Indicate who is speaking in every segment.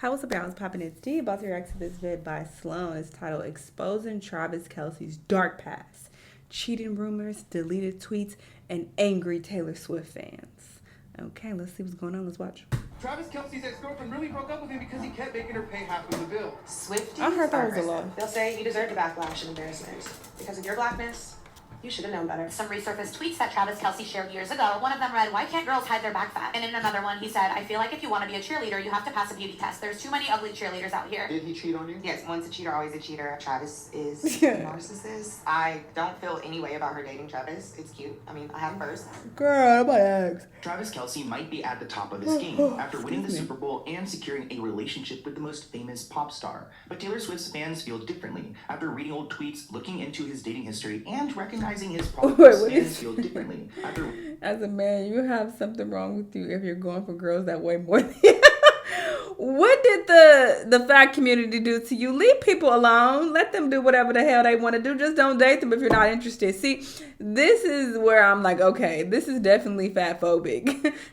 Speaker 1: How was about popping its D? About to react to this vid by Sloan. It's titled Exposing Travis Kelce's Dark Past, Cheating Rumors, Deleted Tweets, and Angry Taylor Swift Fans. Okay, let's see what's going on. Let's watch.
Speaker 2: Travis Kelce's ex-girlfriend really broke up with him because he kept making her pay half of the bill.
Speaker 3: Swifties
Speaker 1: I heard that was a
Speaker 3: are
Speaker 1: lot.
Speaker 3: aggressive. They'll say you deserve the backlash and embarrassment. Because of your blackness, you should have known better.
Speaker 4: Some resurfaced tweets that Travis Kelce shared years ago. One of them read, "Why can't girls hide their back fat?" And in another one, he said, "I feel like if you want to be a cheerleader, you have to pass a beauty test. There's too many ugly cheerleaders out here."
Speaker 2: Did he cheat on you?
Speaker 3: Yes, once a cheater, always a cheater. Travis is a narcissist. I don't feel any way about her dating Travis. It's cute. I mean, I have first.
Speaker 1: Girl, nobody asked.
Speaker 5: Travis Kelce might be at the top of his game after winning the Super Bowl and securing a relationship with the most famous pop star. But Taylor Swift's fans feel differently after reading old tweets, looking into his dating history, and recognizing his problems. Fans feel differently after.
Speaker 1: As a man, you have something wrong with you if you're going for girls that weigh more than you. What did the fat community do to you? Leave people alone. Let them do whatever the hell they want to do. Just don't date them if you're not interested. See, this is where I'm like, okay, this is definitely fat phobic.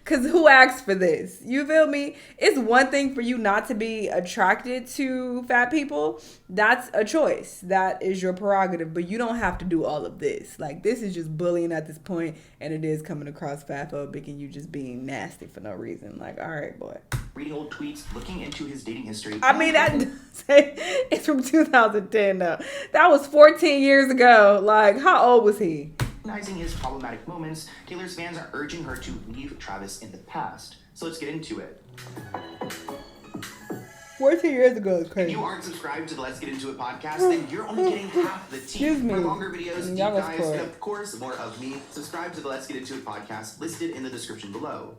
Speaker 1: Because who asked for this? You feel me? It's one thing for you not to be attracted to fat people. That's a choice. That is your prerogative. But you don't have to do all of this. Like, this is just bullying at this point, and it is coming across fat phobic and you just being nasty for no reason. Like, all right, boy.
Speaker 5: Reading old tweets, looking into his dating history.
Speaker 1: I mean, that it's from 2010 though. That was 14 years ago. Like, how old was he?
Speaker 5: Recognizing his problematic moments, Taylor's fans are urging her to leave Travis in the past. So let's get into it.
Speaker 1: 14 years ago is
Speaker 5: If
Speaker 1: crazy.
Speaker 5: you aren't subscribed to the Let's Get Into It podcast, then you're only getting half the tea.
Speaker 1: Excuse me.
Speaker 5: For longer videos, deep
Speaker 1: Y'all was
Speaker 5: dives,
Speaker 1: poor.
Speaker 5: and of course, more of me, subscribe to the Let's Get Into It podcast listed in the description below.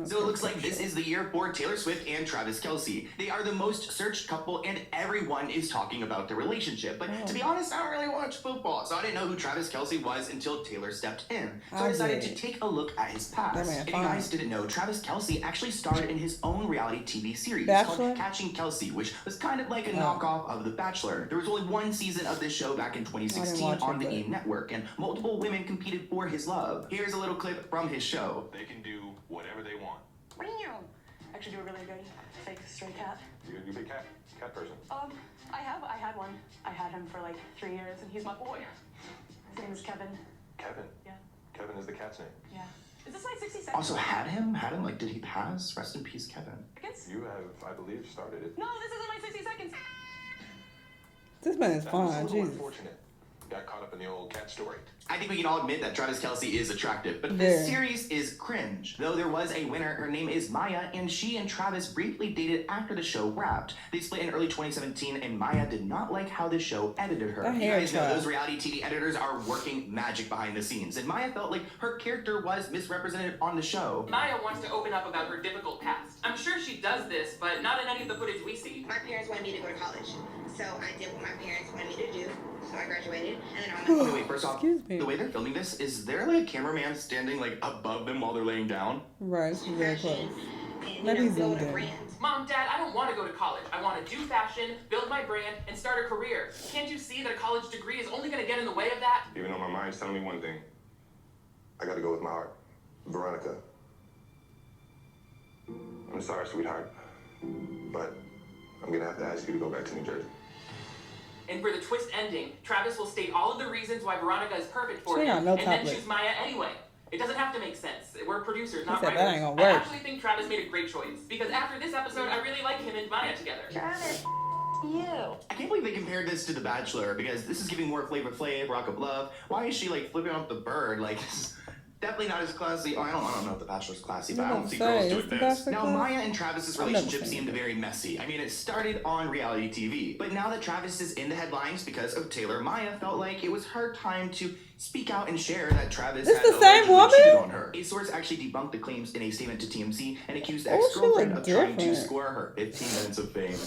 Speaker 5: So it looks like this is the year for Taylor Swift and Travis Kelce. They are the most searched couple, and everyone is talking about their relationship. But to be honest, I don't really watch football, so I didn't know who Travis Kelce was until Taylor stepped in. So I decided to take a look at his
Speaker 1: That
Speaker 5: past.
Speaker 1: man
Speaker 5: If you
Speaker 1: fine.
Speaker 5: guys didn't know, Travis Kelce actually starred in his own reality TV series
Speaker 1: Bachelor?
Speaker 5: called Catching Kelce, which was kind of like a knockoff of The Bachelor. There was only one season of this show back in 2016
Speaker 1: watch
Speaker 5: on
Speaker 1: it,
Speaker 5: the
Speaker 1: but-
Speaker 5: E! Network, and multiple women competed for his love. Here's a little clip from his show.
Speaker 6: They can do whatever they want.
Speaker 7: Actually do a really good fake stray cat.
Speaker 6: You be a cat person.
Speaker 7: I had one. I had him for like 3 years and he's my boy. His name is Kevin.
Speaker 6: Kevin.
Speaker 7: Yeah.
Speaker 6: Kevin is the cat's name.
Speaker 7: Yeah. Is this my 60 seconds?
Speaker 5: Also, had him, like, did he pass? Rest in peace, Kevin.
Speaker 6: You have, I believe, started it.
Speaker 7: No, this isn't my 60 seconds.
Speaker 1: This man is
Speaker 6: That was a
Speaker 1: fine.
Speaker 6: little
Speaker 1: Jesus.
Speaker 6: unfortunate. Got caught up in the old cat story.
Speaker 5: I think we can all admit that Travis Kelce is attractive, but
Speaker 1: Very.
Speaker 5: this series is cringe. Though there was a winner, her name is Maya, and she and Travis briefly dated after the show wrapped. They split in early 2017, and Maya did not like how the show edited her.
Speaker 1: That
Speaker 5: You
Speaker 1: hair
Speaker 5: guys know
Speaker 1: tie.
Speaker 5: those reality TV editors are working magic behind the scenes, and Maya felt like her character was misrepresented on the show.
Speaker 8: Maya wants to open up about her difficult past. I'm sure she does this, but not in any of the footage we see.
Speaker 9: My parents wanted me to go to college, so I did what my parents wanted me to do. So I graduated, and then I went.
Speaker 5: Wait, first off,
Speaker 1: Excuse me.
Speaker 5: the way they're filming this, is there like a cameraman standing like above them while they're laying down?
Speaker 1: Right, she's very close.
Speaker 9: And,
Speaker 1: Maybe he's
Speaker 9: build
Speaker 1: zoomed
Speaker 9: a
Speaker 1: in.
Speaker 9: brand.
Speaker 8: Mom, Dad, I don't want to go to college. I want to do fashion, build my brand, and start a career. Can't you see that a college degree is only going to get in the way of that?
Speaker 6: Even though my mind's telling me one thing, I gotta go with my heart. Veronica. I'm sorry, sweetheart, but I'm gonna have to ask you to go back to New Jersey.
Speaker 8: And for the twist ending, Travis will state all of the reasons why Veronica is perfect for
Speaker 1: She ain't
Speaker 8: him,
Speaker 1: got no
Speaker 8: and then
Speaker 1: tablet.
Speaker 8: choose Maya anyway. It doesn't have to make sense. We're producers, not
Speaker 1: said
Speaker 8: writers.
Speaker 1: that ain't gonna
Speaker 8: I
Speaker 1: work.
Speaker 8: actually think Travis made a great choice, because after this episode, I really like him and Maya together.
Speaker 9: Travis, you.
Speaker 5: I can't believe they compared this to The Bachelor, because this is giving more Flavor Flav, Rock of Love. Why is she like flipping up the bird? Like, this is definitely not as classy. Oh, I don't know if The Bachelor's classy, but I don't see girls
Speaker 1: Is
Speaker 5: doing
Speaker 1: The
Speaker 5: this.
Speaker 1: Bachelor
Speaker 5: Now,
Speaker 1: classy?
Speaker 5: Maya and Travis's
Speaker 1: I've never
Speaker 5: relationship
Speaker 1: seen
Speaker 5: seemed very messy. I mean, it started on reality TV, but now that Travis is in the headlines because of Taylor, Maya felt like it was her time to speak out and share that Travis
Speaker 1: This
Speaker 5: had
Speaker 1: the same
Speaker 5: allegedly
Speaker 1: woman?
Speaker 5: cheated on her. A source actually debunked the claims in a statement to TMZ and accused the
Speaker 1: Oh, she
Speaker 5: ex-girlfriend
Speaker 1: look
Speaker 5: of trying to
Speaker 1: different.
Speaker 5: score her 15 minutes of fame.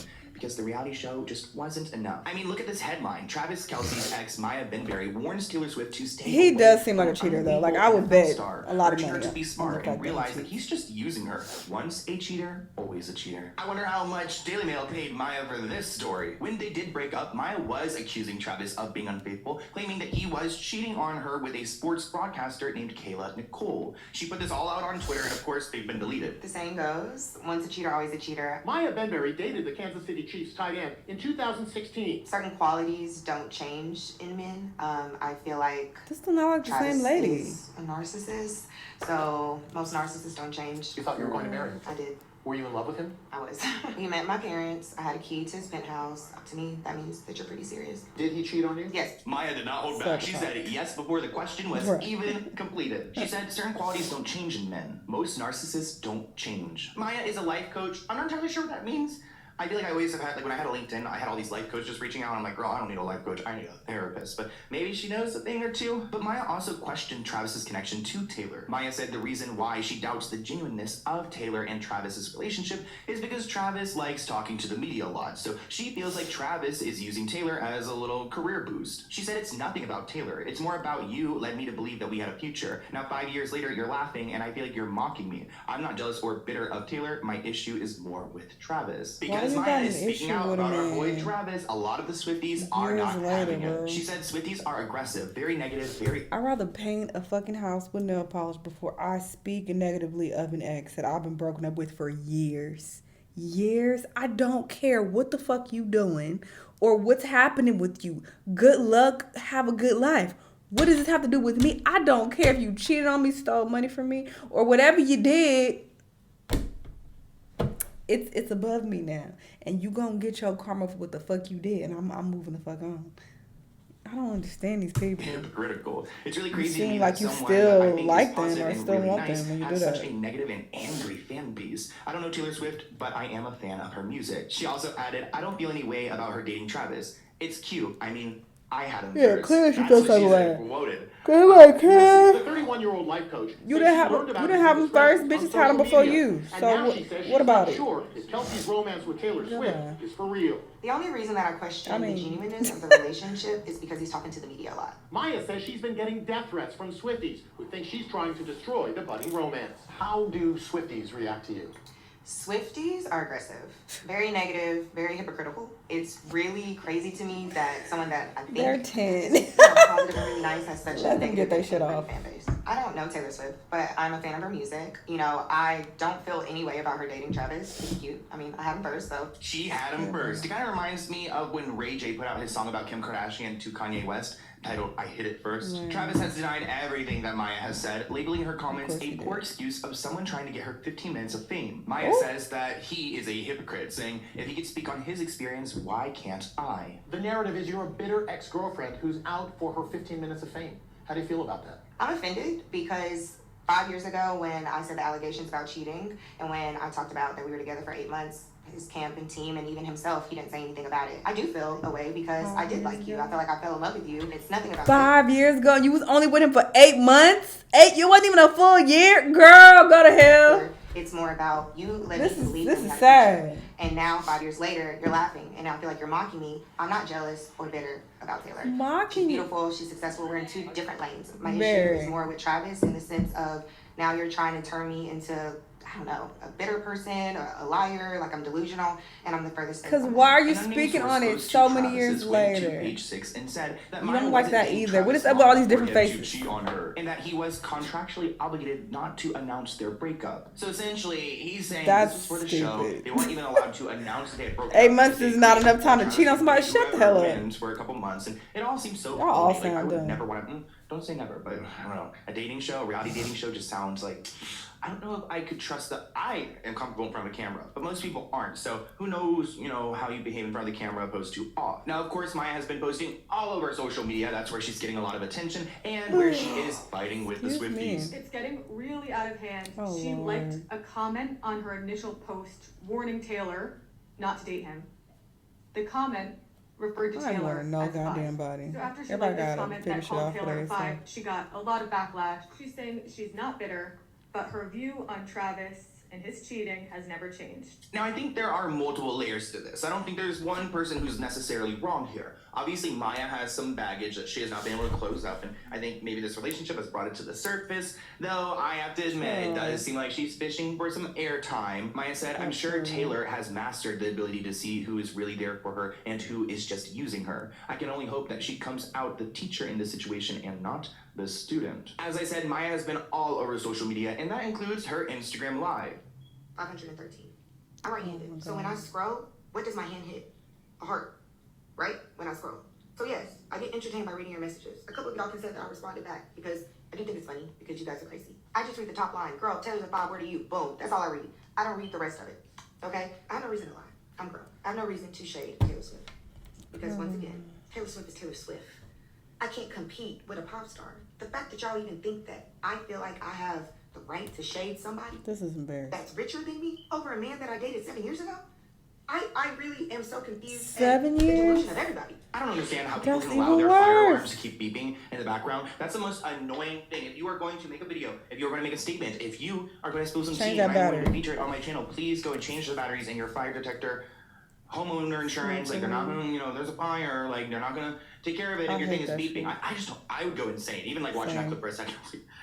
Speaker 5: because the reality show just wasn't enough. I mean, look at this headline. Travis Kelce's ex, Maya Benberry, warns Taylor Swift to stay
Speaker 1: He
Speaker 5: away
Speaker 1: does seem like a
Speaker 5: from
Speaker 1: cheater, though. Like, I
Speaker 5: unbelievable
Speaker 1: would
Speaker 5: NFL
Speaker 1: bet
Speaker 5: star,
Speaker 1: a lot of
Speaker 5: urging
Speaker 1: money
Speaker 5: her to
Speaker 1: on
Speaker 5: be
Speaker 1: the
Speaker 5: smart
Speaker 1: fact
Speaker 5: and
Speaker 1: that
Speaker 5: realize
Speaker 1: he
Speaker 5: that he's just using her. Once a cheater, always a cheater. I wonder how much Daily Mail paid Maya for this story. When they did break up, Maya was accusing Travis of being unfaithful, claiming that he was cheating on her with a sports broadcaster named Kayla Nicole. She put this all out on Twitter, and of course, they've been deleted.
Speaker 3: The saying goes, once a cheater, always a cheater.
Speaker 2: Maya Benberry dated the Kansas City Chiefs tight end in 2016.
Speaker 3: Certain qualities don't change in men. I feel like
Speaker 1: This do not like the
Speaker 3: Travis
Speaker 1: same lady.
Speaker 3: is a narcissist, so most narcissists don't change.
Speaker 2: You thought you were going to marry him?
Speaker 3: I did.
Speaker 2: Were you in love with him?
Speaker 3: I was. He met my parents. I had a key to his penthouse. To me, that means that you're pretty serious.
Speaker 2: Did he cheat on you?
Speaker 3: Yes.
Speaker 5: Maya did not hold back. She said yes before the question was even completed. She said certain qualities don't change in men. Most narcissists don't change. Maya is a life coach. I'm not entirely sure what that means. I feel like I always have had, like when I had a LinkedIn, I had all these life coaches reaching out, and I'm like, girl, I don't need a life coach, I need a therapist. But maybe she knows a thing or two. But Maya also questioned Travis's connection to Taylor. Maya said the reason why she doubts the genuineness of Taylor and Travis's relationship is because Travis likes talking to the media a lot. So she feels like Travis is using Taylor as a little career boost. She said it's nothing about Taylor. It's more about you led me to believe that we had a future. Now 5 years later, you're laughing, and I feel like you're mocking me. I'm not jealous or bitter of Taylor. My issue is more with Travis. Because Maya is speaking out about our boy Travis, a lot of the Swifties are not having him. She said Swifties are aggressive, very negative, very...
Speaker 1: I'd rather paint a fucking house with nail polish before I speak negatively of an ex that I've been broken up with for years. Years? I don't care what the fuck you doing or what's happening with you. Good luck, have a good life. What does this have to do with me? I don't care if you cheated on me, stole money from me, or whatever you did. It's above me now, and you gonna get your karma for what the fuck you did, and I'm moving the fuck on. I don't understand these people.
Speaker 5: Hypocritical. It's really crazy
Speaker 1: You
Speaker 5: to me
Speaker 1: seem
Speaker 5: that
Speaker 1: like you
Speaker 5: someone
Speaker 1: still
Speaker 5: that I think
Speaker 1: like
Speaker 5: is
Speaker 1: them
Speaker 5: positive
Speaker 1: or
Speaker 5: and
Speaker 1: still
Speaker 5: really
Speaker 1: want
Speaker 5: nice
Speaker 1: them when you
Speaker 5: has
Speaker 1: do
Speaker 5: such
Speaker 1: that.
Speaker 5: a negative and angry fan base. I don't know Taylor Swift, but I am a fan of her music. She also added, I don't feel any way about her dating Travis. It's cute. I mean, I had him first.
Speaker 1: Clearly she
Speaker 5: That's
Speaker 1: feels
Speaker 5: what
Speaker 1: some
Speaker 5: she said,
Speaker 1: way.
Speaker 5: quoted.
Speaker 1: Good like
Speaker 2: The
Speaker 1: her.
Speaker 2: 31-year-old life coach.
Speaker 1: You
Speaker 2: said
Speaker 1: didn't
Speaker 2: she
Speaker 1: have
Speaker 2: learned
Speaker 1: him.
Speaker 2: about
Speaker 1: You didn't
Speaker 2: his
Speaker 1: have him first.
Speaker 2: indiscretions
Speaker 1: Bitches
Speaker 2: on
Speaker 1: had him
Speaker 2: social
Speaker 1: before
Speaker 2: media.
Speaker 1: you.
Speaker 2: And
Speaker 1: So
Speaker 2: now she says she's
Speaker 1: what about
Speaker 2: not
Speaker 1: it?
Speaker 2: sure if Kelce's romance with Taylor Swift is for real.
Speaker 3: The only reason that I question
Speaker 1: mean-
Speaker 3: the genuineness of the relationship is because he's talking to the media a lot.
Speaker 2: Maya says she's been getting death threats from Swifties who think she's trying to destroy the budding romance. How do Swifties react to you?
Speaker 3: Swifties are aggressive, very negative, very hypocritical. It's really crazy to me that someone that I think
Speaker 1: They're 10.
Speaker 3: is positive and really nice has such
Speaker 1: Let
Speaker 3: a
Speaker 1: them get
Speaker 3: negative
Speaker 1: their shit
Speaker 3: and
Speaker 1: off.
Speaker 3: fan base. I don't know Taylor Swift, but I'm a fan of her music. You know, I don't feel any way about her dating Travis. He's cute. I mean, I had him first, so.
Speaker 5: She had him first. It kind of reminds me of when Ray J put out his song about Kim Kardashian to Kanye West, titled I Hit It First. Travis has denied everything that Maya has said, labeling her comments a poor excuse of someone trying to get her 15 minutes of fame. Maya says that he is a hypocrite, saying, if he could speak on his experience, why can't I?
Speaker 2: The narrative is you're a bitter ex-girlfriend who's out for her 15 minutes of fame. How do you feel about that?
Speaker 3: I'm offended because 5 years ago when I said the allegations about cheating and when I talked about that we were together for 8 months, his camp and team and even himself, he didn't say anything about it. I do feel a way because I did like you. I feel like I fell in love with you. It's nothing about
Speaker 1: 5 years ago, you was only with him for 8 months. You wasn't even a full year, girl. Go to hell.
Speaker 3: It's more about you letting
Speaker 1: This
Speaker 3: me
Speaker 1: is
Speaker 3: believe
Speaker 1: this
Speaker 3: that we
Speaker 1: is
Speaker 3: had a
Speaker 1: sad.
Speaker 3: future. And now 5 years later, you're laughing, and I feel like you're mocking me. I'm not jealous or bitter about Taylor. She's
Speaker 1: Mocking you.
Speaker 3: beautiful. She's successful. We're in two different lanes. My
Speaker 1: Very.
Speaker 3: issue is more with Travis in the sense of now you're trying to turn me into, I don't know, a bitter person, or a liar, like I'm delusional, and I'm the furthest thing
Speaker 1: Because
Speaker 3: from
Speaker 1: why
Speaker 3: that.
Speaker 1: are you
Speaker 5: An unnamed
Speaker 1: speaking
Speaker 5: source
Speaker 1: on it
Speaker 5: close to
Speaker 1: so many
Speaker 5: Travis's
Speaker 1: years
Speaker 5: went to
Speaker 1: later?
Speaker 5: Page 6 and said that
Speaker 1: You
Speaker 5: Maya
Speaker 1: don't like
Speaker 5: wasn't
Speaker 1: that
Speaker 5: dating
Speaker 1: either. What is
Speaker 5: Travis
Speaker 1: up with all
Speaker 5: long
Speaker 1: these different
Speaker 5: before he had
Speaker 1: faces?
Speaker 5: to cheat on her, and that he was contractually obligated not to announce their breakup. So essentially, he's saying
Speaker 1: That's
Speaker 5: this was for the show.
Speaker 1: stupid.
Speaker 5: They weren't even allowed to announce they had broken
Speaker 1: 8
Speaker 5: up
Speaker 1: months
Speaker 5: because
Speaker 1: is
Speaker 5: they
Speaker 1: not
Speaker 5: agreed
Speaker 1: enough time to
Speaker 5: Travis
Speaker 1: cheat on
Speaker 5: would
Speaker 1: somebody.
Speaker 5: date
Speaker 1: Shut the
Speaker 5: whoever
Speaker 1: hell up.
Speaker 5: wins for a couple months, and it all seems so
Speaker 1: Y'all all
Speaker 5: phony. Like, I
Speaker 1: sound
Speaker 5: would
Speaker 1: dumb.
Speaker 5: never want to. Don't say never, but I don't know. A dating show, a reality dating show, just sounds like. I don't know if I could trust that I am comfortable in front of a camera, but most people aren't. So who knows, how you behave in front of the camera opposed to off. Now, of course, Maya has been posting all over social media. That's where she's getting a lot of attention and where she is fighting with the
Speaker 1: Excuse me.
Speaker 5: Swifties.
Speaker 7: It's getting really out of hand.
Speaker 1: Oh,
Speaker 7: She
Speaker 1: Lord.
Speaker 7: liked a comment on her initial post warning Taylor not to date him. The comment referred to
Speaker 1: I ain't
Speaker 7: Taylor
Speaker 1: learned no
Speaker 7: as
Speaker 1: goddamn
Speaker 7: bi.
Speaker 1: body.
Speaker 7: So after she
Speaker 1: Everybody
Speaker 7: liked this
Speaker 1: gotta
Speaker 7: comment
Speaker 1: figure
Speaker 7: that
Speaker 1: shit
Speaker 7: called
Speaker 1: out for
Speaker 7: Taylor a bi,
Speaker 1: themselves.
Speaker 7: she got a lot of backlash. She's saying she's not bitter, but her view on Travis and his cheating has never changed.
Speaker 5: Now, I think there are multiple layers to this. I don't think there's one person who's necessarily wrong here. Obviously, Maya has some baggage that she has not been able to close up, and I think maybe this relationship has brought it to the surface, though I have to admit, it does seem like she's fishing for some airtime. Maya said, I'm sure Taylor has mastered the ability to see who is really there for her and who is just using her. I can only hope that she comes out the teacher in this situation and not the student. As I said, Maya has been all over social media, and that includes her Instagram Live.
Speaker 3: 513. I'm right-handed. So when I scroll, what does my hand hit? A heart, right? When I scroll. So yes, I get entertained by reading your messages. A couple of y'all can say that I responded back because I do think it's funny because you guys are crazy. I just read the top line. Girl, Taylor's a 5, where do you? Boom. That's all I read. I don't read the rest of it. Okay? I have no reason to lie. I'm grown. I have no reason to shade Taylor Swift. Because once again, Taylor Swift is Taylor Swift. I can't compete with a pop star. The fact that y'all even think that I feel like I have the right to shade somebody
Speaker 1: This is embarrassing.
Speaker 3: that's richer than me over a man that I dated 7 years ago, I really am so confused.
Speaker 1: 7
Speaker 3: at the
Speaker 1: years?
Speaker 3: delusion of everybody.
Speaker 5: I don't understand how people
Speaker 1: That's
Speaker 5: can allow
Speaker 1: even
Speaker 5: their
Speaker 1: worse.
Speaker 5: firearms to keep beeping in the background. That's the most annoying thing. If you are going to make a video, if you're going to make a statement, if you are going to spill some
Speaker 1: Change
Speaker 5: tea
Speaker 1: that
Speaker 5: and I'm going to
Speaker 1: battery.
Speaker 5: feature it on my channel, please go and change the batteries in your fire detector, homeowner insurance. Like, they're not going to, there's a fire, like, they're not going to take care of it,
Speaker 1: I
Speaker 5: and your
Speaker 1: hate
Speaker 5: thing is
Speaker 1: that
Speaker 5: beeping.
Speaker 1: shit.
Speaker 5: I just don't, I would go insane. Even like watching that
Speaker 1: Same.
Speaker 5: clip for a second,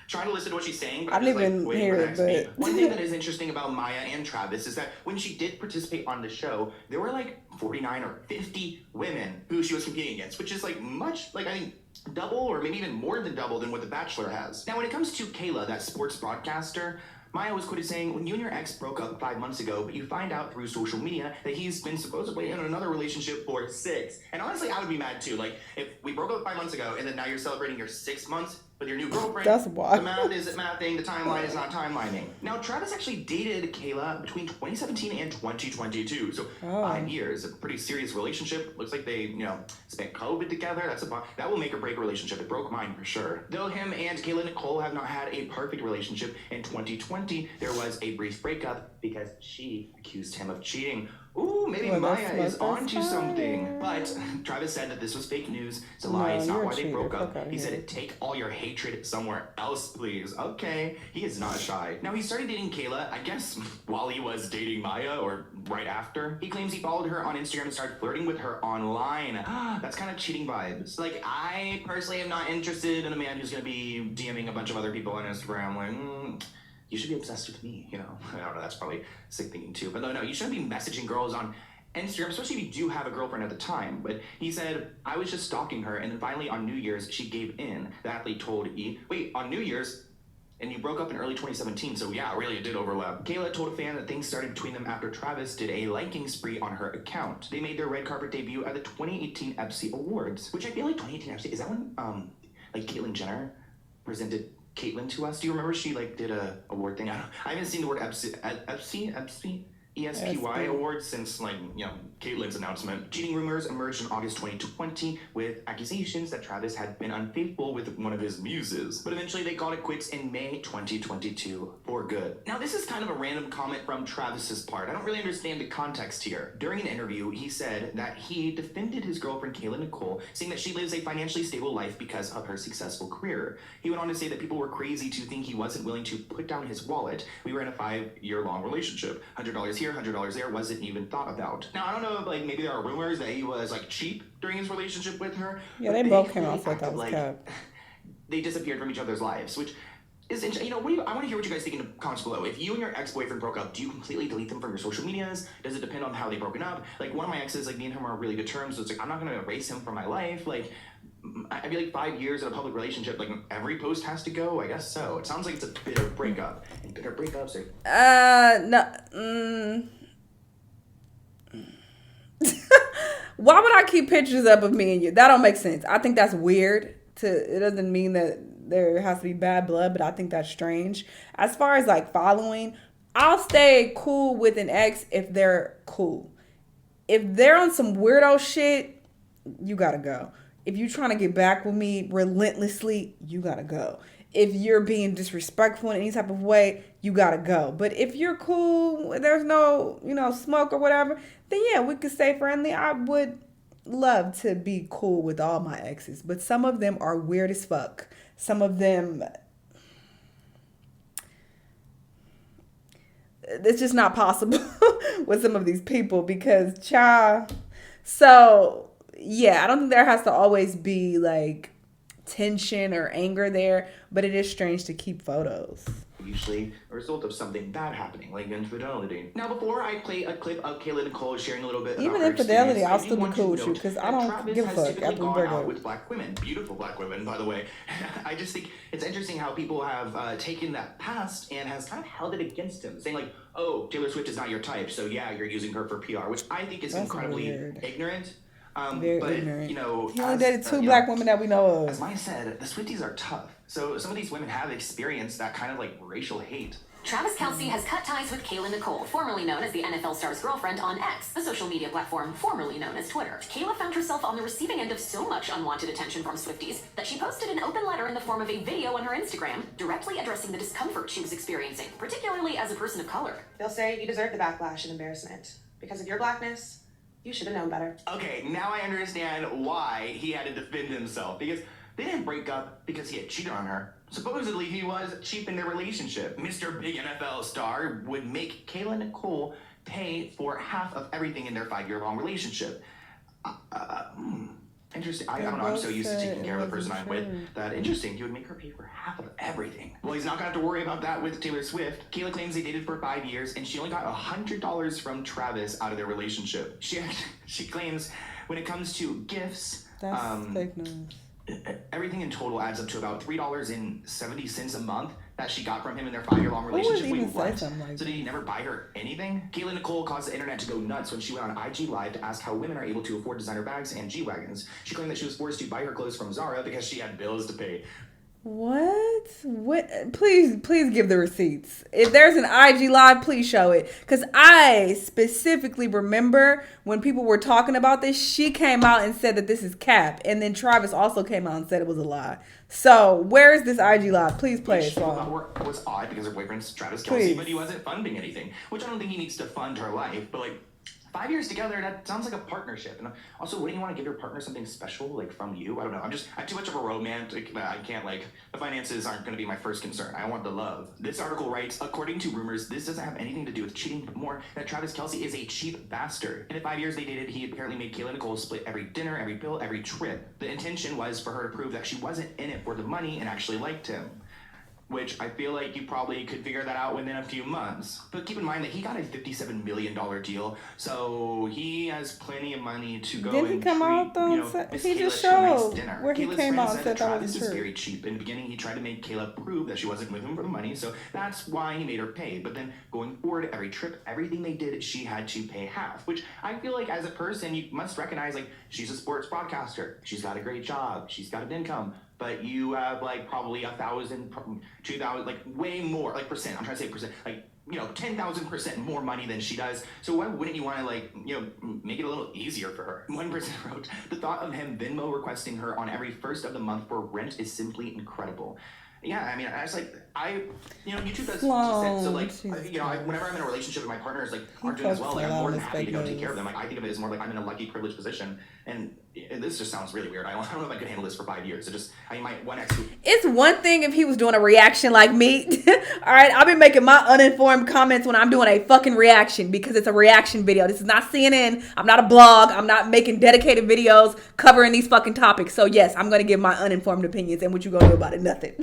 Speaker 5: trying to listen to what she's saying, but
Speaker 1: I
Speaker 5: I'm just
Speaker 1: didn't
Speaker 5: like
Speaker 1: even
Speaker 5: waiting
Speaker 1: hear
Speaker 5: for the
Speaker 1: it,
Speaker 5: next
Speaker 1: but-
Speaker 5: beep. One thing that is interesting about Maya and Travis is that when she did participate on the show, there were like 49 or 50 women who she was competing against, which is like much, like I think double or maybe even more than double than what The Bachelor has. Now, when it comes to Kayla, that sports broadcaster, Maya was quoted saying, when you and your ex broke up 5 months ago, but you find out through social media that he's been supposedly in another relationship for 6. And honestly, I would be mad too. Like, if we broke up 5 months ago and then now you're celebrating your 6 months with your new girlfriend,
Speaker 1: That's wild.
Speaker 5: the math isn't mathing, the timeline is not timelining. Now, Travis actually dated Kayla between 2017 and 2022, so 5 years. A pretty serious relationship. Looks like they, spent COVID together. That will make or break a relationship. It broke mine for sure. Though him and Kayla Nicole have not had a perfect relationship, in 2020 there was a brief breakup because she accused him of cheating. Ooh, maybe
Speaker 1: Well,
Speaker 5: Maya
Speaker 1: that's
Speaker 5: is
Speaker 1: what-
Speaker 5: onto
Speaker 1: that's
Speaker 5: something.
Speaker 1: fine.
Speaker 5: But Travis said that this was fake news. It's a
Speaker 1: No,
Speaker 5: lie. It's not
Speaker 1: you're a
Speaker 5: why they
Speaker 1: cheater.
Speaker 5: broke up.
Speaker 1: Fuck outta
Speaker 5: He said,
Speaker 1: here.
Speaker 5: take all your hatred somewhere else, please. Okay. He is not shy. Now, he started dating Kayla, I guess, while he was dating Maya or right after. He claims he followed her on Instagram and started flirting with her online. That's kind of cheating vibes. Like, I personally am not interested in a man who's going to be DMing a bunch of other people on Instagram. Like, you should be obsessed with me, I don't know, that's probably sick thinking too. But no, you shouldn't be messaging girls on Instagram, especially if you do have a girlfriend at the time. But he said, I was just stalking her, and then finally on New Year's, she gave in. The athlete told E, wait, on New Year's? And you broke up in early 2017, so yeah, really it did overlap. Kayla told a fan that things started between them after Travis did a liking spree on her account. They made their red carpet debut at the 2018 EPSI Awards, which I feel like 2018 EPSI, is that when, like Caitlyn Jenner presented Caitlyn to us? Do you remember she did a award thing? I haven't seen the word EPSI, ESPY awards since Caitlyn's announcement. Cheating rumors emerged in August 2020 with accusations that Travis had been unfaithful with one of his muses. But eventually they called it quits in May 2022 for good. Now this is kind of a random comment from Travis's part. I don't really understand the context here. During an interview, he said that he defended his girlfriend Kayla Nicole, saying that she lives a financially stable life because of her successful career. He went on to say that people were crazy to think he wasn't willing to put down his wallet. We were in a 5-year-long relationship. $100 here, $100 there wasn't even thought about. Now I don't know if maybe there are rumors that he was cheap during his relationship with her.
Speaker 1: Yeah,
Speaker 5: but
Speaker 1: they both came
Speaker 5: clearly
Speaker 1: out said that
Speaker 5: acted
Speaker 1: was
Speaker 5: like
Speaker 1: cap.
Speaker 5: they disappeared from each other's lives, which is interesting. I want to hear what you guys think in the comments below. If you and your ex-boyfriend broke up, do you completely delete them from your social medias? Does it depend on how they broken up? Like, one of my exes, me and him are on really good terms, so it's I'm not gonna erase him from my life. I feel 5 years in a public relationship, every post has to go. I guess so. It sounds like it's a bitter breakup, and bitter breakups are
Speaker 1: No. Why would I keep pictures up of me and you? That don't make sense. I think that's weird. It doesn't mean that there has to be bad blood, but I think that's strange. As far as following, I'll stay cool with an ex if they're cool. If they're on some weirdo shit, you gotta go. If you're trying to get back with me relentlessly, you gotta go. If you're being disrespectful in any type of way, you gotta go. But if you're cool, there's no, smoke or whatever, then yeah, we could stay friendly. I would love to be cool with all my exes, but some of them are weird as fuck. Some of them, it's just not possible with some of these people because child. So yeah, I don't think there has to always be like tension or anger there, but it is strange to keep photos.
Speaker 5: Usually a result of something bad happening, like infidelity. Now, before I play a clip of Kayla Nicole sharing a little bit
Speaker 1: Even
Speaker 5: about her
Speaker 1: infidelity,
Speaker 5: experience,
Speaker 1: I'll
Speaker 5: I
Speaker 1: still
Speaker 5: do
Speaker 1: be
Speaker 5: want
Speaker 1: cool
Speaker 5: to
Speaker 1: with you
Speaker 5: note
Speaker 1: because I
Speaker 5: that
Speaker 1: don't
Speaker 5: Travis
Speaker 1: give a
Speaker 5: has
Speaker 1: fuck
Speaker 5: typically
Speaker 1: after we
Speaker 5: gone
Speaker 1: break
Speaker 5: out
Speaker 1: up.
Speaker 5: with black women, beautiful black women, by the way. I just think it's interesting how people have taken that past and has kind of held it against him, saying like, "Oh, Taylor Swift is not your type, so yeah, you're using her for PR," which I think is
Speaker 1: That's
Speaker 5: incredibly
Speaker 1: weird.
Speaker 5: ignorant.
Speaker 1: Very
Speaker 5: but
Speaker 1: ignorant.
Speaker 5: you know,
Speaker 1: He only
Speaker 5: as,
Speaker 1: dated two
Speaker 5: you
Speaker 1: black
Speaker 5: know,
Speaker 1: women that we know
Speaker 5: as
Speaker 1: of.
Speaker 5: Maya said, the Swifties are tough. So some of these women have experienced that kind of like racial hate.
Speaker 4: Travis Kelce has cut ties with Kayla Nicole, formerly known as the NFL star's girlfriend on X, the social media platform formerly known as Twitter. Kayla found herself on the receiving end of so much unwanted attention from Swifties that she posted an open letter in the form of a video on her Instagram, directly addressing the discomfort she was experiencing, particularly as a person of color.
Speaker 3: They'll say you deserve the backlash and embarrassment because of your blackness. You should have known better.
Speaker 5: Okay, now I understand why he had to defend himself, because they didn't break up because he had cheated on her. Supposedly, he was cheap in their relationship. Mr. Big NFL star would make Kayla Nicole pay for half of everything in their 5-year-long relationship. Interesting. I don't know. I'm so used to taking care of the person I'm with that interesting. He would make her pay for half of everything. Well, he's not going to have to worry about that with Taylor Swift. Kayla claims they dated for 5 years, and she only got $100 from Travis out of their relationship. She claims when it comes to gifts,
Speaker 1: That's fake news.
Speaker 5: everything in total adds up to about $3.70 a month that she got from him in their 5-year-long relationship.
Speaker 1: Who would even
Speaker 5: Wait,
Speaker 1: say something like
Speaker 5: so did he never buy her anything? Kayla Nicole caused the internet to go nuts when she went on IG Live to ask how women are able to afford designer bags and G-Wagons. She claimed that she was forced to buy her clothes from Zara because she had bills to pay.
Speaker 1: What? Please give the receipts. If there's an IG live, please show it. Because I specifically remember when people were talking about this, she came out and said that this is cap. And then Travis also came out and said it was a lie. So where is this IG live? Please play it.
Speaker 5: Was odd because her boyfriend's Travis Kelce,
Speaker 1: Please.
Speaker 5: but he wasn't funding anything, which I don't think he needs to fund her life. But like 5 years together, that sounds like a partnership. And also, wouldn't you want to give your partner something special, like from you? I don't know. I'm too much of a romantic. I can't the finances aren't going to be my first concern. I want the love. This article writes, according to rumors, this doesn't have anything to do with cheating, but more that Travis Kelce is a cheap bastard. In the 5 years they dated, he apparently made Kayla Nicole split every dinner, every bill, every trip. The intention was for her to prove that she wasn't in it for the money and actually liked him. Which I feel like you probably could figure that out within a few months. But keep in mind that he got a $57 million deal, so he has plenty of money to go
Speaker 1: Didn't he
Speaker 5: and
Speaker 1: come
Speaker 5: treat,
Speaker 1: out though?
Speaker 5: Miss
Speaker 1: He
Speaker 5: Kayla
Speaker 1: just
Speaker 5: to a nice
Speaker 1: showed
Speaker 5: dinner.
Speaker 1: where he
Speaker 5: Kayla's
Speaker 1: came
Speaker 5: friend
Speaker 1: out and said that
Speaker 5: Travis
Speaker 1: was
Speaker 5: is
Speaker 1: true.
Speaker 5: very cheap. In the beginning, he tried to make Kayla prove that she wasn't with him for the money, so that's why he made her pay. But then going forward, every trip, everything they did, she had to pay half. Which I feel like as a person, you must recognize, like, she's a sports broadcaster. She's got a great job. She's got an income. But you have like probably 1,000, 2,000, like way more, like percent. I'm trying to say percent, like, 10,000% more money than she does. So why wouldn't you want to make it a little easier for her? One person wrote, the thought of him Venmo requesting her on every first of the month for rent is simply incredible. Yeah, I mean, I was like, YouTube does sense. So like, whenever I'm in a relationship with my partners, like, aren't doing as well, like, I'm more than happy to go take care of them. Like, I think of it as more like I'm in a lucky, privileged position. And this just sounds really weird. I don't know if I could handle this for 5 years. One ex.
Speaker 1: It's one thing if he was doing a reaction like me. All right, I've been making my uninformed comments when I'm doing a fucking reaction because it's a reaction video. This is not CNN. I'm not a blog. I'm not making dedicated videos covering these fucking topics. So yes, I'm going to give my uninformed opinions, and what you going to do about it? Nothing.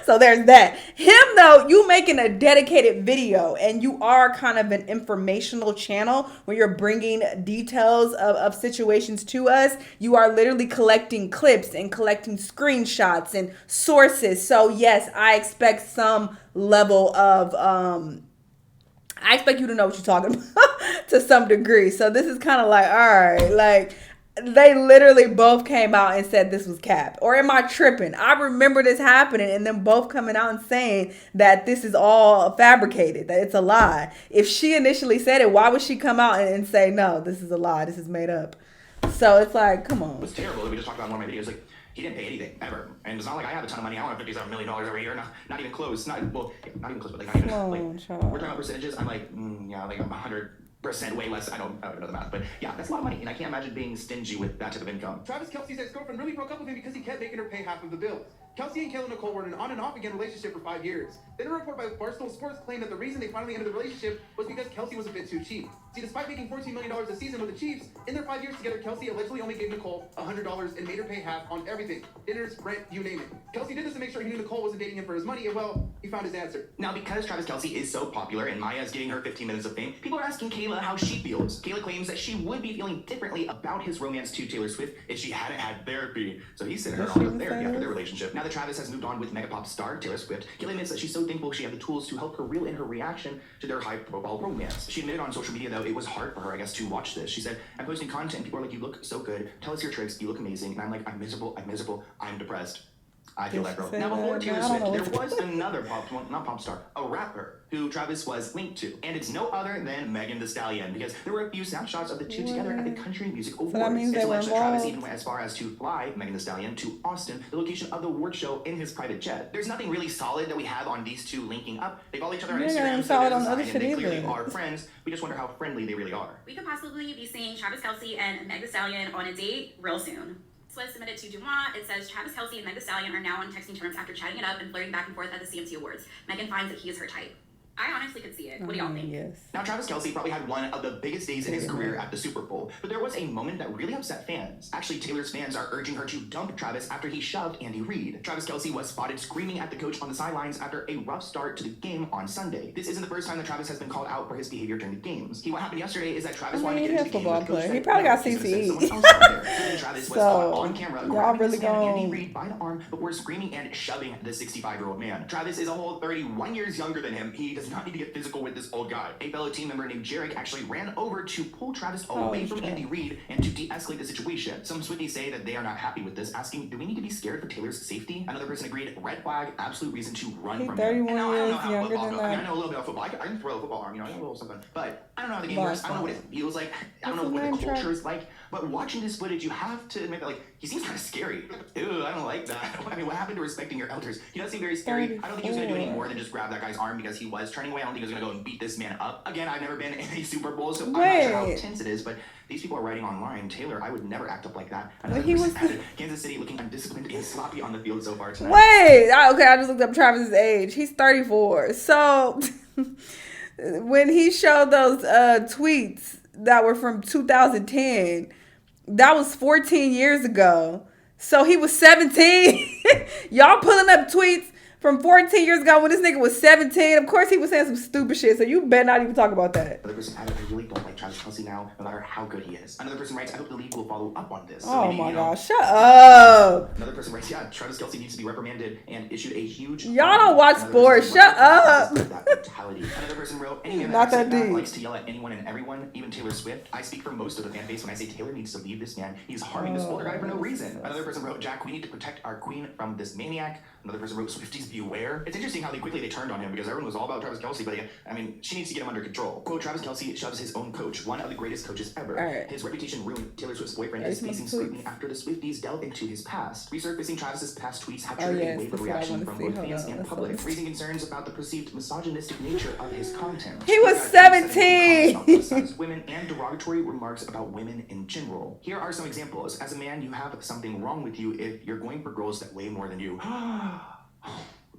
Speaker 1: So there's that. Him though, you making a dedicated video and you are kind of an informational channel where you're bringing details of situations to us. You are literally collecting clips and collecting screenshots and sources. So yes, I expect some level of I expect you to know what you're talking about to some degree. So this is kind of like, all right, like, they literally both came out and said this was cap. Or am I tripping? I remember this happening and them both coming out and saying that this is all fabricated, that it's a lie. If she initially said it, why would she come out and say, no, this is a lie, this is made up? So it's like, come on.
Speaker 5: It was terrible. We just talked about in one of my videos, like, he didn't pay anything, ever. And it's not like I have a ton of money. I don't have $57 million every year. Not even close. Not even close, but like, not even, we're talking about percentages. I'm like, like I'm 100% way less. I don't know the math, but yeah, that's a lot of money. And I can't imagine being stingy with that type of income.
Speaker 2: Travis Kelce's ex-girlfriend really broke up with him because he kept making her pay half of the bills.
Speaker 8: Kelce and Kelly Nicole were in an on and off again relationship for 5 years. Then a report by Barstool Sports claimed that the reason they finally ended the relationship was because Kelce was a bit too cheap. See, despite making $14 million a season with the Chiefs, in their 5 years together, Kelce allegedly only gave Nicole $100 and made her pay half on everything. Dinners, rent, you name it. Kelce did this to make sure he knew Nicole wasn't dating him for his money, and well, he found his answer.
Speaker 5: Now, because Travis Kelce is so popular and Maya is giving her 15 minutes of fame, people are asking Kayla how she feels. Kayla claims that she would be feeling differently about his romance to Taylor Swift if she hadn't had therapy. So he sent her on to therapy after their relationship. Now that Travis has moved on with megapop star Taylor Swift, Kayla admits that she's so thankful she had the tools to help her reel in her reaction to their high-profile romance. She admitted on social media, though, it was hard for her, I guess, to watch this. She said, I'm posting content and people are like, you look so good. Tell us your tricks. You look amazing. And I'm like, I'm miserable. I'm depressed. I feel that, bro. Now, before Taylor Swift, there was another a rapper who Travis was linked to. And it's no other than Megan Thee Stallion, because there were a few snapshots of the two together at the Country Music Awards.
Speaker 1: So that means they were
Speaker 5: alleged that Travis
Speaker 1: involved.
Speaker 5: even went as far as to fly Megan Thee Stallion to Austin, the location of the award show, in his private jet. There's nothing really solid that we have on these two linking up. They follow each other on
Speaker 1: Yeah,
Speaker 5: Instagram, so
Speaker 1: solid
Speaker 5: there's
Speaker 1: on
Speaker 5: a
Speaker 1: other
Speaker 5: sign,
Speaker 1: shit
Speaker 5: and they clearly
Speaker 1: either.
Speaker 5: are friends. We just wonder how friendly they really are.
Speaker 10: We could possibly be seeing Travis Kelce and Meg Thee Stallion on a date real soon. This was submitted to DeuxMoi. It says Travis Kelce and Meg Thee Stallion are now on texting terms after chatting it up and flirting back and forth at the CMT Awards. Megan finds that he is her type. I honestly could see it. What do y'all think?
Speaker 1: Yes.
Speaker 5: Now, Travis Kelce probably had one of the biggest days in his career at the Super Bowl, but there was a moment that really upset fans. Actually, Taylor's fans are urging her to dump Travis after he shoved Andy Reid. Travis Kelce was spotted screaming at the coach on the sidelines after a rough start to the game on Sunday. This isn't the first time that Travis has been called out for his behavior during the games. What happened yesterday is that Travis wanted to get into the game with the coach.
Speaker 1: He probably got
Speaker 5: Someone
Speaker 1: CTE.
Speaker 5: else out there. So then Travis was
Speaker 1: So,
Speaker 5: caught on camera
Speaker 1: y'all
Speaker 5: grabbing
Speaker 1: really
Speaker 5: his man, Andy
Speaker 1: gon'
Speaker 5: Reid by the arm before screaming and shoving the 65-year-old man. Travis is a whole 31 years younger than him. He does not need to get physical with this old guy. A fellow team member named Jarek actually ran over to pull Travis away from Andy Reid and to de-escalate the situation. Some Swifties say that they are not happy with this, asking, do we need to be scared for Taylor's safety? Another person agreed, red flag, absolute reason to run from him.
Speaker 1: 31
Speaker 5: And now, I don't know
Speaker 1: years
Speaker 5: how
Speaker 1: younger
Speaker 5: football
Speaker 1: than
Speaker 5: goes. I mean,
Speaker 1: that.
Speaker 5: I know a little bit of football. I can throw a football arm, I know a little something. But I don't know how the game works. I don't know what it feels like. I don't know what the culture is like. But watching this footage, you have to admit that, like, he seems kind of scary. Ew, I don't like that. I mean, what happened to respecting your elders? He does seem very scary. I don't think he was going to do any more than just grab that guy's arm because he was turning away. I don't think he was going to go and beat this man up. Again, I've never been in a Super Bowl, so I'm not sure how tense it is, but these people are writing online, Taylor, I would never act up like that. Another person added, Kansas City looking undisciplined and sloppy on the field so far tonight.
Speaker 1: I just looked up Travis's age. He's 34. So when he showed those tweets that were from 2010, that was 14 years ago. So he was 17. Y'all pulling up tweets from 14 years ago when this nigga was 17. Of course he was saying some stupid shit, so you better not even talk about that.
Speaker 5: Another person added, I really don't like Travis Kelce now, no matter how good he is. Another person writes, I hope the league will follow up on this. So
Speaker 1: Oh
Speaker 5: maybe,
Speaker 1: my
Speaker 5: you know,
Speaker 1: gosh, shut up.
Speaker 5: Another person writes, yeah, Travis Kelce needs to be reprimanded and issued a huge...
Speaker 1: Y'all don't watch sports. Shut up.
Speaker 5: That brutality. Another person wrote, any man
Speaker 1: Not
Speaker 5: that
Speaker 1: that deep.
Speaker 5: likes to yell at anyone and everyone, even Taylor Swift. I speak for most of the fan base when I say Taylor needs to leave this man. He's harming this older guy for no reason. Another person wrote, Jack, we need to protect our queen from this maniac. Another person wrote, Swifties beware. It's interesting how quickly they turned on him because everyone was all about Travis Kelce, but I mean, she needs to get him under control. Quote, Travis Kelce shoves his own coach, one of the greatest coaches ever.
Speaker 1: Right.
Speaker 5: His reputation ruined. Taylor Swift's boyfriend is facing scrutiny after the Swifties delve into his past. Resurfacing Travis's past tweets have triggered a wave of reaction from both fans and public, raising concerns about the perceived misogynistic nature of his content.
Speaker 1: He was 17.
Speaker 5: About plus-size women and derogatory remarks about women in general. Here are some examples. As a man, you have something wrong with you if you're going for girls that weigh more than you.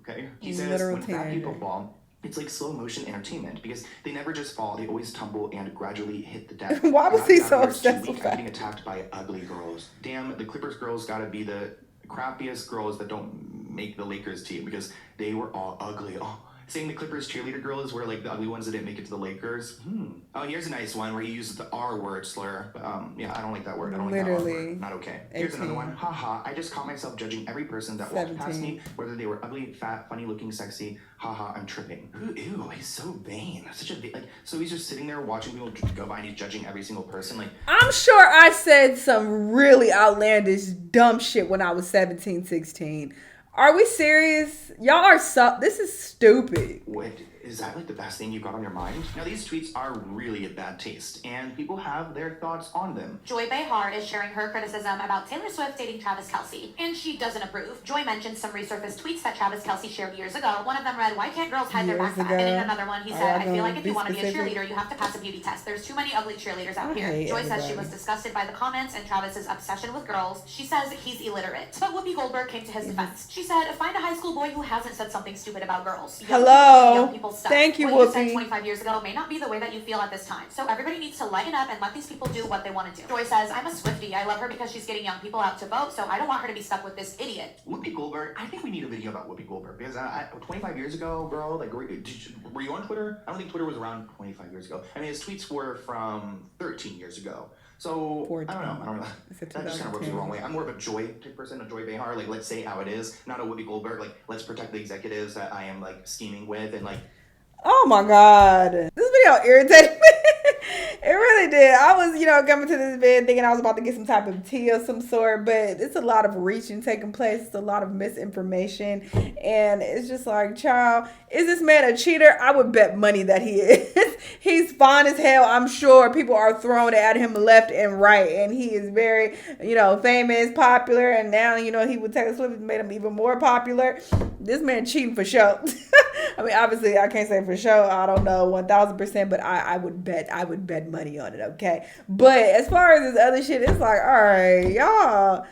Speaker 5: Okay? He says, when fat people fall, it's like slow motion entertainment because they never just fall, they always tumble and gradually hit the deck.
Speaker 1: Why was he so obsessed with that?
Speaker 5: Getting attacked by ugly girls. Damn, the Clippers girls gotta be the crappiest girls that don't make the Lakers team because they were all ugly. Oh. Saying the Clippers cheerleader girls were like the ugly ones that didn't make it to the Lakers. Oh, here's a nice one where he uses the R word slur. But, yeah, I don't like that word. I don't like that R word. Not okay. Here's another one. Haha, I just caught myself judging every person that walked past me, whether they were ugly, fat, funny looking, sexy. Haha, I'm tripping. Ew, he's so vain. Such a so he's just sitting there watching people go by and he's judging every single person. Like,
Speaker 1: I'm sure I said some really outlandish, dumb shit when I was 17, 16. Are we serious? Y'all are this is stupid.
Speaker 5: What? Is that like the best thing you've got on your mind? Now these tweets are really a bad taste, and people have their thoughts on them.
Speaker 4: Joy Behar is sharing her criticism about Taylor Swift dating Travis Kelce, and she doesn't approve. Joy mentioned some resurfaced tweets that Travis Kelce shared years ago. One of them read, "Why can't girls hide their backpack?" And in another one, he said, "I feel like if you want to be a cheerleader, you have to pass a beauty test. There's too many ugly cheerleaders out here." Joy says she was disgusted by the comments and Travis's obsession with girls. She says he's illiterate. But Whoopi Goldberg came to his defense. She said, "Find a high school boy who hasn't said something stupid about girls."
Speaker 1: Hello.
Speaker 4: People stuff.
Speaker 1: Thank you,
Speaker 4: What you
Speaker 1: Whoopi.
Speaker 4: said 25 years ago may not be the way that you feel at this time. So everybody needs to lighten up and let these people do what they want to do. Joy says, "I'm a Swiftie. I love her because she's getting young people out to vote, so I don't want her to be stuck with this idiot."
Speaker 5: Whoopi Goldberg, I think we need a video about Whoopi Goldberg because 25 years ago, bro, like, were you on Twitter? I don't think Twitter was around 25 years ago. I mean, his tweets were from 13 years ago. So,
Speaker 1: 14.
Speaker 5: I don't know. That just kind of rubs me the wrong way. I'm more of a Joy type person, a Joy Behar. Like, let's say how it is, not a Whoopi Goldberg. Like, let's protect the executives that I am, like, scheming with and, like,
Speaker 1: Oh my God. This video irritated me. It really did. I was, coming to this vid thinking I was about to get some type of tea of some sort, but it's a lot of reaching taking place. It's a lot of misinformation. And it's just like, child, is this man a cheater? I would bet money that he is. He's fine as hell. I'm sure people are throwing it at him left and right. And he is very, famous, popular. And now, he with Taylor Swift made him even more popular. This man cheating for sure. I mean, obviously, I can't say for sure. I don't know 1,000%, but I would bet money on it. Okay, but as far as this other shit, it's like, all right, y'all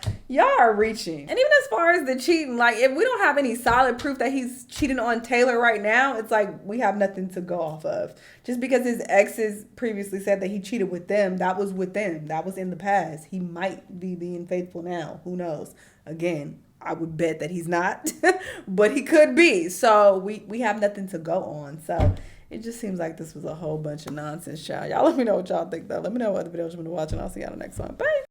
Speaker 1: are reaching. And even as far as the cheating, like if we don't have any solid proof that he's cheating on Taylor right now, it's like we have nothing to go off of. Just because his exes previously said that he cheated with them, that was with them. That was in the past. He might be being faithful now. Who knows? Again, I would bet that he's not, but he could be. So we have nothing to go on. So it just seems like this was a whole bunch of nonsense, y'all. Y'all let me know what y'all think, though. Let me know what other videos you want to watch, and I'll see y'all in the next one. Bye.